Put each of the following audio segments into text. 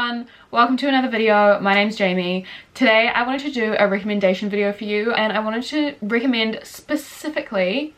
everyone, welcome to another video. My name's Jamie. Today I wanted to do a recommendation video for you, and I wanted to recommend specifically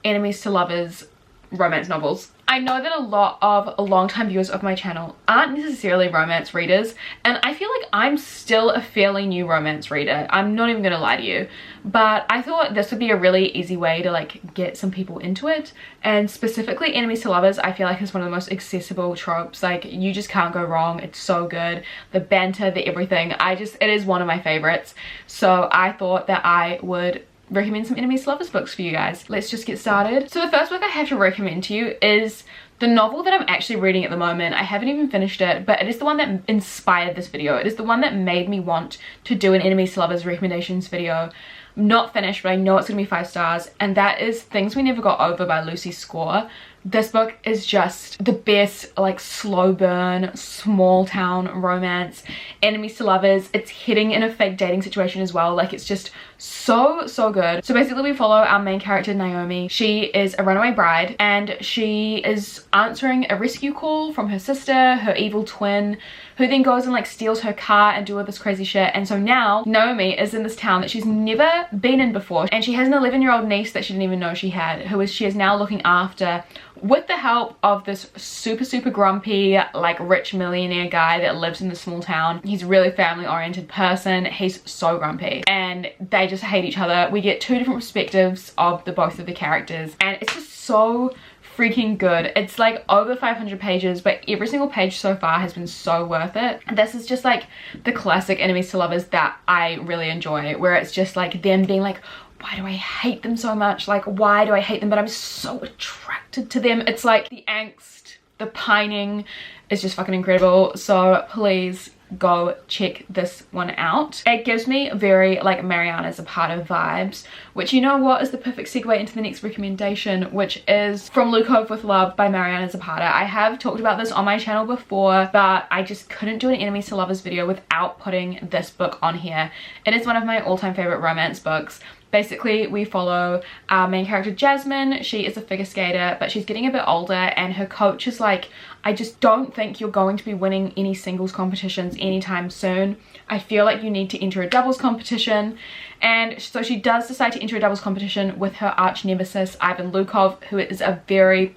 enemies to lovers romance novels. I know that a lot of long-time viewers of my channel aren't necessarily romance readers, and I feel like I'm still a fairly new romance reader. I'm not even gonna lie to you, but I thought this would be a really easy way to like get some people into it. And specifically enemies to lovers, I feel like is one of the most accessible tropes. Like, you just can't go wrong. It's so good. The banter, the everything. It is one of my favorites. So I thought that I would recommend some enemies to lovers books for you guys. Let's just get started. So the first book I have to recommend to you is the novel that I'm actually reading at the moment. I haven't even finished it, but it is the one that inspired this video. It is the one that made me want to do an enemies to lovers recommendations video. I'm not finished, but I know it's gonna be 5 stars, and that is Things We Never Got Over by Lucy Score. This book is just the best, like, slow burn, small town romance, enemies to lovers. It's hitting in a fake dating situation as well. Like, it's just so good. So basically we follow our main character, Naomi. She is a runaway bride, and she is answering a rescue call from her sister, her evil twin, who then goes and like steals her car and do all this crazy shit. And so now Naomi is in this town that she's never been in before, and she has an 11-year-old niece that she didn't even know she had, she is now looking after with the help of this super grumpy, like, rich millionaire guy that lives in the small town. He's a really family-oriented person. He's so grumpy, and they just hate each other. We get 2 different perspectives of both of the characters, and it's just so freaking good. It's like over 500 pages, but every single page so far has been so worth it. This is just like the classic enemies to lovers that I really enjoy, where it's just like them being like, why do I hate them so much? Like, why do I hate them? But I'm so attracted to them. It's like the angst, the pining is just fucking incredible. So please go check this one out. It gives me very like Mariana Zapata vibes, which, you know what, is the perfect segue into the next recommendation, which is From Lukov with Love by Mariana Zapata. I have talked about this on my channel before, but I just couldn't do an enemies to lovers video without putting this book on here. It is one of my all-time favorite romance books. Basically, we follow our main character, Jasmine. She is a figure skater, but she's getting a bit older, and her coach is like, I just don't think you're going to be winning any singles competitions anytime soon. I feel like you need to enter a doubles competition. And so she does decide to enter a doubles competition with her arch nemesis, Ivan Lukov, who is a very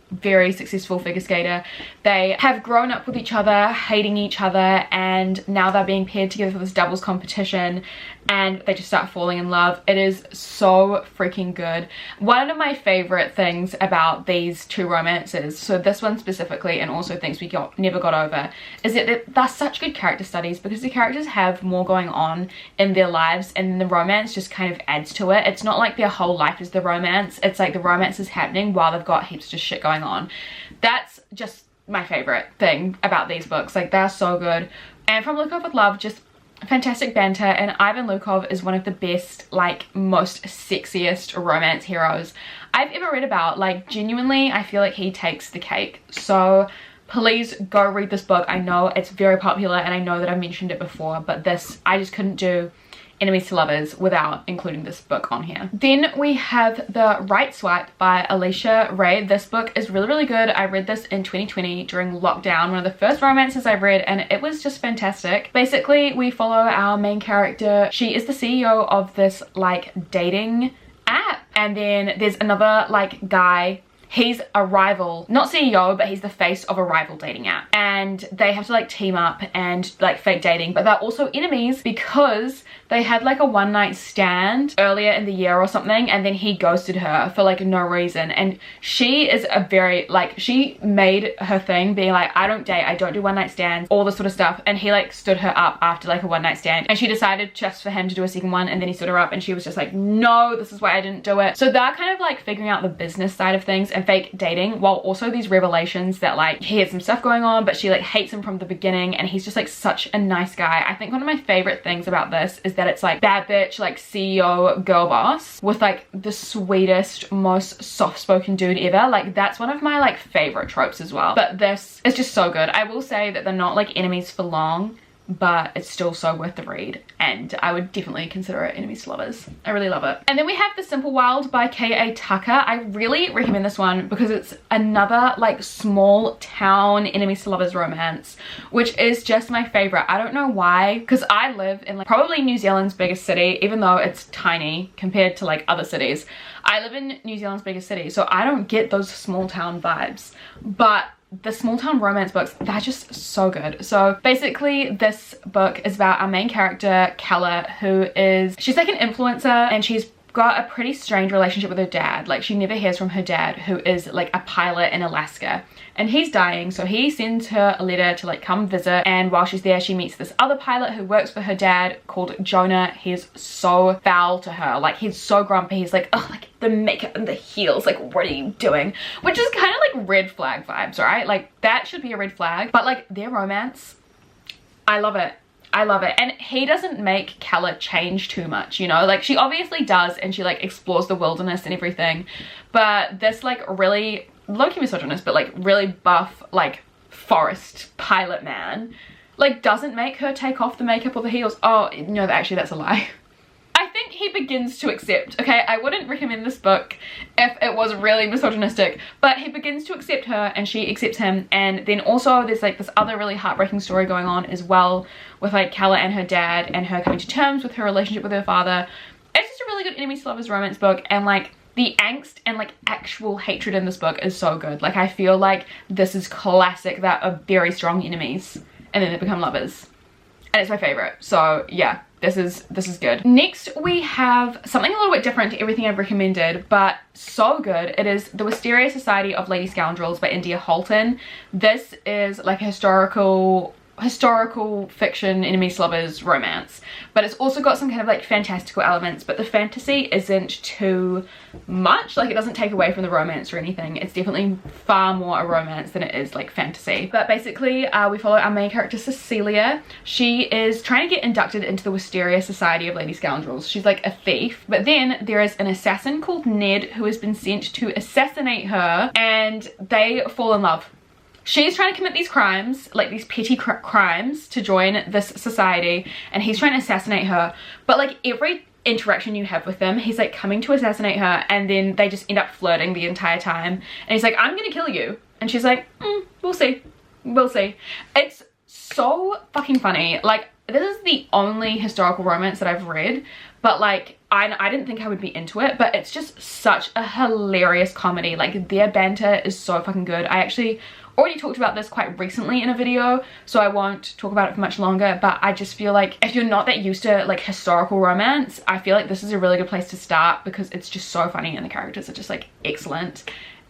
successful figure skater. They have grown up with each other, hating each other, and now they're being paired together for this doubles competition, and they just start falling in love. It is so freaking good. One of my favorite things about these 2 romances, so this one specifically and also Things We Never Got Over, is that they're such good character studies, because the characters have more going on in their lives, and the romance just kind of adds to it. It's not like their whole life is the romance. It's like the romance is happening while they've got heaps of shit going on. That's just my favorite thing about these books. Like, they're so good. And From Lukov with Love, just fantastic banter, and Ivan Lukov is one of the best, like, most sexiest romance heroes I've ever read about. Like, genuinely, I feel like he takes the cake. So please go read this book. I know it's very popular, and I know that I've mentioned it before, but this, I just couldn't do enemies to lovers without including this book on here. Then we have The Right Swipe by Alicia Ray. This book is really good. I read this in 2020 during lockdown, one of the first romances I read, and it was just fantastic. Basically, we follow our main character. She is the CEO of this like dating app, and then there's another like guy. He's a rival, not CEO, but he's the face of a rival dating app, and they have to like team up and like fake dating, but they're also enemies because they had like a one-night stand earlier in the year or something, and then he ghosted her for like no reason. And she is a very like, she made her thing being like, I don't date, I don't do one-night stands, all this sort of stuff. And he like stood her up after like a one-night stand, and she decided just for him to do a second one, and then he stood her up, and she was just like, no, this is why I didn't do it. So they're kind of like figuring out the business side of things and fake dating, while also these revelations that like he has some stuff going on, but she like hates him from the beginning, and he's just like such a nice guy. I think one of my favorite things about this is that it's like bad bitch, like CEO girl boss with like the sweetest, most soft-spoken dude ever. Like, that's one of my like favorite tropes as well. But this is just so good. I will say that they're not like enemies for long. but it's still so worth the read, and I would definitely consider it enemies to lovers. I really love it. And then we have The Simple Wild by K.A. Tucker. I really recommend this one because it's another like small town enemies to lovers romance, which is just my favorite. I don't know why, because I live in like probably New Zealand's biggest city, even though it's tiny compared to like other cities. I live in New Zealand's biggest city, so I don't get those small town vibes, but the small town romance books, they're just so good. So basically this book is about our main character, Kella, she's like an influencer, and she's got a pretty strange relationship with her dad. Like, she never hears from her dad, who is like a pilot in Alaska, and he's dying, so he sends her a letter to like come visit. And while she's there, she meets this other pilot who works for her dad called Jonah. He's so foul to her, like he's so grumpy. He's like, oh, like the makeup and the heels, like what are you doing? Which is kind of like red flag vibes, right? Like that should be a red flag. But like their romance, I love it. I love it. And he doesn't make Kella change too much, you know, like she obviously does, and she like explores the wilderness and everything, but this like really low-key misogynist, but like really buff like forest pilot man like doesn't make her take off the makeup or the heels. Oh no, actually that's a lie. I think he begins to accept, okay, I wouldn't recommend this book if it was really misogynistic, but he begins to accept her and she accepts him. And then also there's like this other really heartbreaking story going on as well with like Kella and her dad, and her coming to terms with her relationship with her father. It's just a really good enemies to lovers romance book, and like the angst and like actual hatred in this book is so good. Like I feel like this is classic that are very strong enemies and then they become lovers, and it's my favorite. So yeah, this is good. Next we have something a little bit different to everything I've recommended, but so good. It is The Wisteria Society of Lady Scoundrels by India Holton. This is like a historical fiction enemies to lovers romance, but it's also got some kind of like fantastical elements, but the fantasy isn't too much. Like it doesn't take away from the romance or anything. It's definitely far more a romance than it is like fantasy. But basically we follow our main character Cecilia. She is trying to get inducted into the Wisteria Society of Lady Scoundrels. She's like a thief, but then there is an assassin called Ned who has been sent to assassinate her, and they fall in love. She's trying to commit these crimes, like these petty crimes, to join this society, and he's trying to assassinate her. But like every interaction you have with him, he's like coming to assassinate her, and then they just end up flirting the entire time. And he's like, I'm gonna kill you. And she's like, we'll see. We'll see. It's so fucking funny. Like, this is the only historical romance that I've read, but like I didn't think I would be into it, but it's just such a hilarious comedy. Like their banter is so fucking good. I actually already talked about this quite recently in a video, so I won't talk about it for much longer, but I just feel like if you're not that used to like historical romance, I feel like this is a really good place to start because it's just so funny and the characters are just like excellent.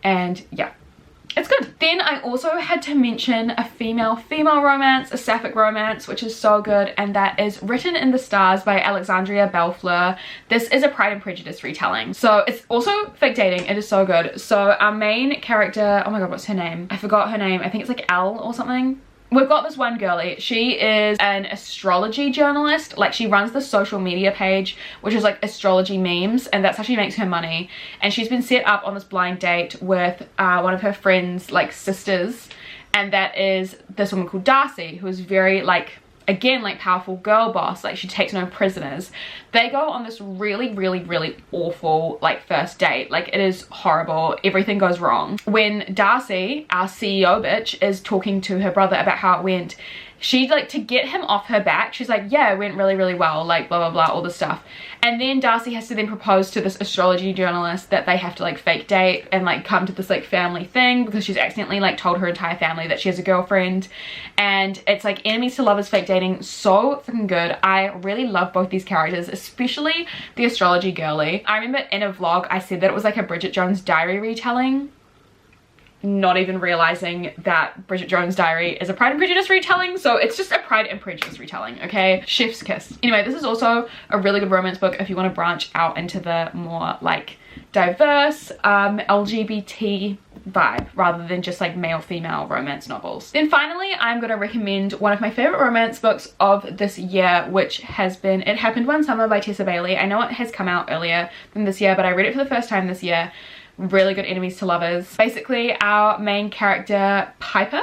And yeah, it's good. Then I also had to mention a female romance, a sapphic romance, which is so good, and that is Written in the Stars by Alexandria Bellefleur. This is a Pride and Prejudice retelling, so it's also fake dating. It is so good. So our main character, oh my god, what's her name? I forgot her name. I think it's like Elle or something. We've got this one girlie. She is an astrology journalist. Like she runs the social media page, which is like astrology memes, and that's how she makes her money. And she's been set up on this blind date with one of her friends' like sisters, and that is this woman called Darcy, who is very like, again, like powerful girl boss. Like she takes no prisoners. They go on this really awful like first date. Like it is horrible. Everything goes wrong. When Darcy, our CEO bitch, is talking to her brother about how it went, she like, to get him off her back, she's like, yeah, it went really well, like blah blah blah, all this stuff. And then Darcy has to then propose to this astrology journalist that they have to like fake date and like come to this like family thing, because she's accidentally like told her entire family that she has a girlfriend. And it's like enemies to lovers fake dating. So freaking good. I really love both these characters, especially the astrology girly. I remember in a vlog I said that it was like a Bridget Jones' Diary retelling, not even realizing that Bridget Jones' Diary is a Pride and Prejudice retelling. So it's just a Pride and Prejudice retelling, okay? Chef's kiss. Anyway, this is also a really good romance book if you want to branch out into the more like diverse LGBT vibe rather than just like male-female romance novels. Then finally, I'm going to recommend one of my favorite romance books of this year, which has been It Happened One Summer by Tessa Bailey. I know it has come out earlier than this year, but I read it for the first time this year. Really good enemies to lovers. Basically, our main character, Piper,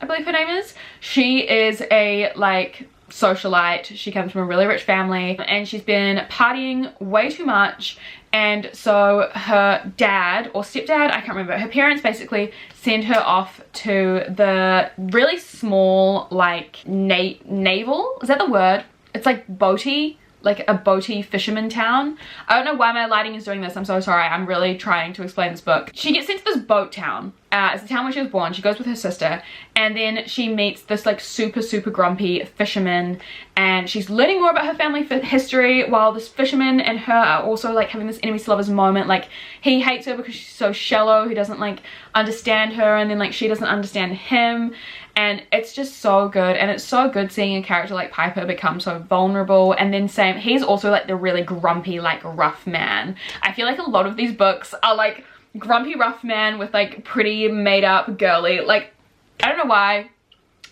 I believe her name is, she is a like socialite. She comes from a really rich family and she's been partying way too much, and so her dad or stepdad, I can't remember, her parents basically send her off to the really small like naval, is that the word? It's like boaty, like a boaty fisherman town. I don't know why my lighting is doing this, I'm so sorry, I'm really trying to explain this book. She gets sent to this boat town. It's the town where she was born. She goes with her sister, and then she meets this like super grumpy fisherman, and she's learning more about her family history, while this fisherman and her are also like having this enemies to lovers moment. Like, he hates her because she's so shallow, he doesn't like understand her, and then like she doesn't understand him, and it's just so good. And it's so good seeing a character like Piper become so vulnerable, and then same, he's also like the really grumpy, like rough man. I feel like a lot of these books are like grumpy rough man with like pretty made up girly, like I don't know why,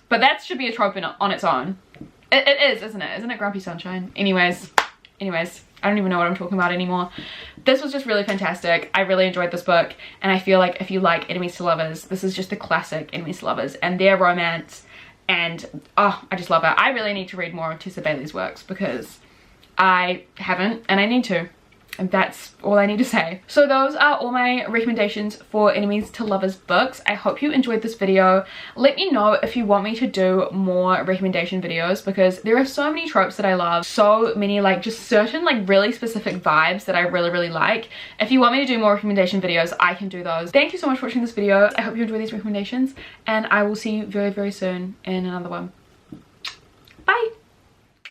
but that should be a trope on its own. It is, isn't it Grumpy Sunshine? Anyways, I don't even know what I'm talking about anymore. This was just really fantastic. I really enjoyed this book, and I feel like if you like enemies to lovers, this is just the classic enemies to lovers and their romance, and oh, I just love it. I really need to read more of Tessa Bailey's works because I haven't, and I need to. And that's all I need to say. So those are all my recommendations for enemies to lovers books. I hope you enjoyed this video. Let me know if you want me to do more recommendation videos, because there are so many tropes that I love, so many like just certain like really specific vibes that I really like. If you want me to do more recommendation videos, I can do those. Thank you so much for watching this video. I hope you enjoy these recommendations, and I will see you very soon in another one. Bye.